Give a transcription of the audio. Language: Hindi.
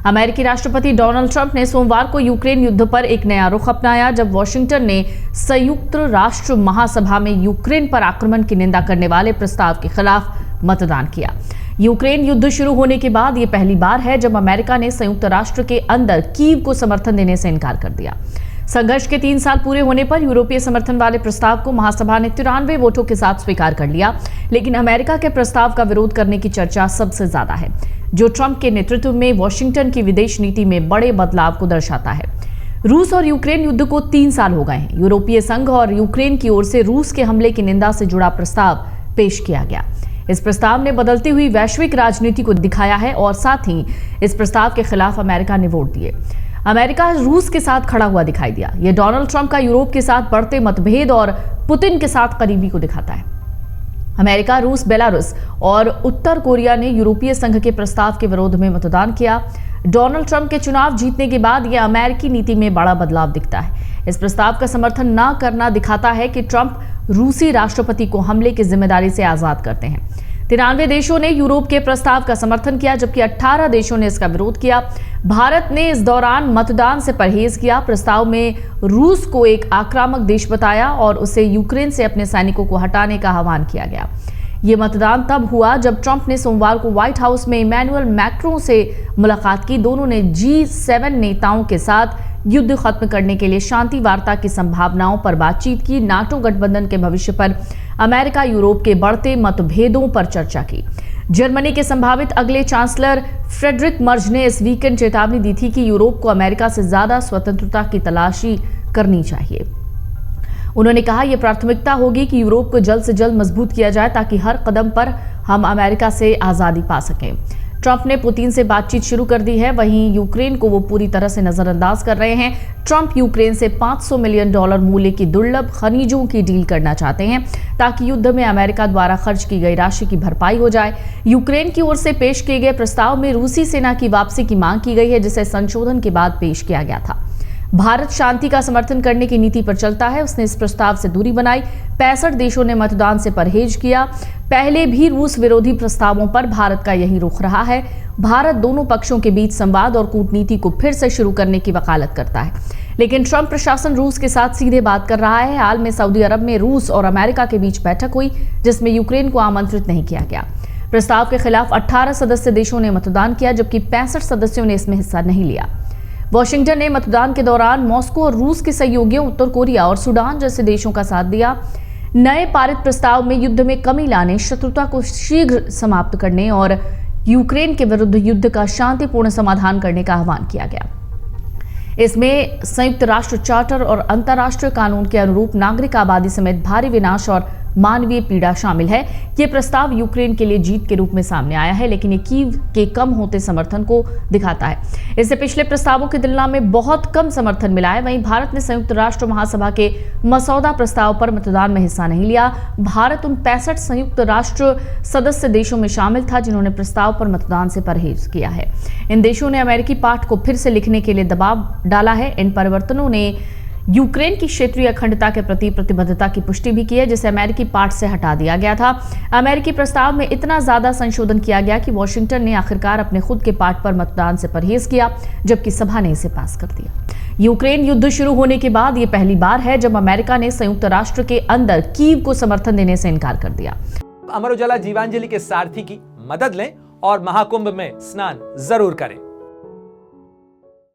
अमेरिकी राष्ट्रपति डोनाल्ड ट्रंप ने सोमवार को यूक्रेन युद्ध पर एक नया रुख अपनाया, जब वॉशिंगटन ने संयुक्त राष्ट्र महासभा में यूक्रेन पर आक्रमण की निंदा करने वाले प्रस्ताव के खिलाफ मतदान किया। यूक्रेन युद्ध शुरू होने के बाद यह पहली बार है जब अमेरिका ने संयुक्त राष्ट्र के अंदर कीव को समर्थन देने से इनकार कर दिया। संघर्ष के 3 साल पूरे होने पर यूरोपीय समर्थन वाले प्रस्ताव को महासभा ने 93 वोटों के साथ स्वीकार कर लिया, लेकिन अमेरिका के प्रस्ताव का विरोध करने की चर्चा सबसे ज्यादा है, जो ट्रंप के नेतृत्व में वॉशिंगटन की विदेश नीति में बड़े बदलाव को दर्शाता है। रूस और यूक्रेन युद्ध को 3 साल हो गए हैं। यूरोपीय संघ और यूक्रेन की ओर से रूस के हमले की निंदा से जुड़ा प्रस्ताव पेश किया गया। इस प्रस्ताव ने बदलती हुई वैश्विक राजनीति को दिखाया है और साथ ही इस प्रस्ताव के खिलाफ अमेरिका ने वोट दिए। अमेरिका रूस के साथ खड़ा हुआ दिखाई दिया। यह डोनाल्ड ट्रंप का यूरोप के साथ बढ़ते मतभेद और पुतिन के साथ करीबी को दिखाता है। अमेरिका, रूस, बेलारूस और उत्तर कोरिया ने यूरोपीय संघ के प्रस्ताव के विरोध में मतदान किया। डोनाल्ड ट्रंप के चुनाव जीतने के बाद यह अमेरिकी नीति में बड़ा बदलाव दिखता है। इस प्रस्ताव का समर्थन न करना दिखाता है कि ट्रंप रूसी राष्ट्रपति को हमले की जिम्मेदारी से आजाद करते हैं। 93 देशों ने यूरोप के प्रस्ताव का समर्थन किया, जबकि 18 देशों ने इसका विरोध किया। भारत ने इस दौरान मतदान से परहेज किया। प्रस्ताव में रूस को एक आक्रामक देश बताया और उसे यूक्रेन से अपने सैनिकों को हटाने का आह्वान किया गया। ये मतदान तब हुआ जब ट्रंप ने सोमवार को व्हाइट हाउस में इमैनुअल मैक्रों से मुलाकात की। दोनों ने G7 नेताओं के साथ युद्ध खत्म करने के लिए शांति वार्ता की संभावनाओं पर बातचीत की। नाटो गठबंधन के भविष्य पर अमेरिका यूरोप के बढ़ते मतभेदों पर चर्चा की। जर्मनी के संभावित अगले चांसलर फ्रेडरिक मर्ज ने इस वीकेंड चेतावनी दी थी कि यूरोप को अमेरिका से ज्यादा स्वतंत्रता की तलाशी करनी चाहिए। उन्होंने कहा, यह प्राथमिकता होगी कि यूरोप को जल्द से जल्द मजबूत किया जाए ताकि हर कदम पर हम अमेरिका से आजादी पा सकें। ट्रंप ने पुतिन से बातचीत शुरू कर दी है, वहीं यूक्रेन को वो पूरी तरह से नजरअंदाज कर रहे हैं। ट्रंप यूक्रेन से $500 मिलियन मूल्य की दुर्लभ खनिजों की डील करना चाहते हैं ताकि युद्ध में अमेरिका द्वारा खर्च की गई राशि की भरपाई हो जाए। यूक्रेन की ओर से पेश किए गए प्रस्ताव में रूसी सेना की वापसी की मांग की गई है, जिसे संशोधन के बाद पेश किया गया था। भारत शांति का समर्थन करने की नीति पर चलता है। उसने इस प्रस्ताव से दूरी बनाई। 65 देशों ने मतदान से परहेज किया। पहले भी रूस विरोधी प्रस्तावों पर भारत का यही रुख रहा है। भारत दोनों पक्षों के बीच संवाद और कूटनीति को फिर से शुरू करने की वकालत करता है, लेकिन ट्रंप प्रशासन रूस के साथ सीधे बात कर रहा है। हाल में सऊदी अरब में रूस और अमेरिका के बीच बैठक हुई, जिसमें यूक्रेन को आमंत्रित नहीं किया गया। प्रस्ताव के खिलाफ 18 सदस्य देशों ने मतदान किया, जबकि 65 सदस्यों ने इसमें हिस्सा नहीं लिया। वॉशिंगटन ने मतदान के दौरान मॉस्को और रूस के सहयोगियों उत्तर कोरिया और सूडान जैसे देशों का साथ दिया। नए पारित प्रस्ताव में युद्ध में कमी लाने, शत्रुता को शीघ्र समाप्त करने और यूक्रेन के विरुद्ध युद्ध का शांतिपूर्ण समाधान करने का आह्वान किया गया। इसमें संयुक्त राष्ट्र चार्टर और अंतर्राष्ट्रीय कानून के अनुरूप नागरिक आबादी समेत भारी विनाश और मानवीय पीड़ा शामिल है। ये प्रस्ताव यूक्रेन के लिए जीत के रूप में सामने आया है, लेकिन ये कीव के कम होते समर्थन को दिखाता है। इससे पिछले प्रस्तावों की तुलना में बहुत कम समर्थन मिला है। वहीं भारत ने संयुक्त राष्ट्र महासभा के मसौदा प्रस्ताव पर मतदान में हिस्सा नहीं लिया। भारत उन 65 संयुक्त राष्ट्र सदस्य देशों में शामिल था जिन्होंने प्रस्ताव पर मतदान से परहेज किया है। इन देशों ने अमेरिकी पाठ को फिर से लिखने के लिए दबाव डाला है। इन परिवर्तनों ने यूक्रेन की क्षेत्रीय अखंडता के प्रति प्रतिबद्धता की पुष्टि भी की है, जिसे अमेरिकी पाठ से हटा दिया गया था। अमेरिकी प्रस्ताव में इतना ज्यादा संशोधन किया गया कि वॉशिंगटन ने आखिरकार अपने खुद के पाठ पर मतदान से परहेज किया, जबकि सभा ने इसे पास कर दिया। यूक्रेन युद्ध शुरू होने के बाद यह पहली बार है जब अमेरिका ने संयुक्त राष्ट्र के अंदर कीव को समर्थन देने से इनकार कर दिया। अमर उजाला जीवांजलि के सारथी की मदद लें और महाकुंभ में स्नान जरूर करें।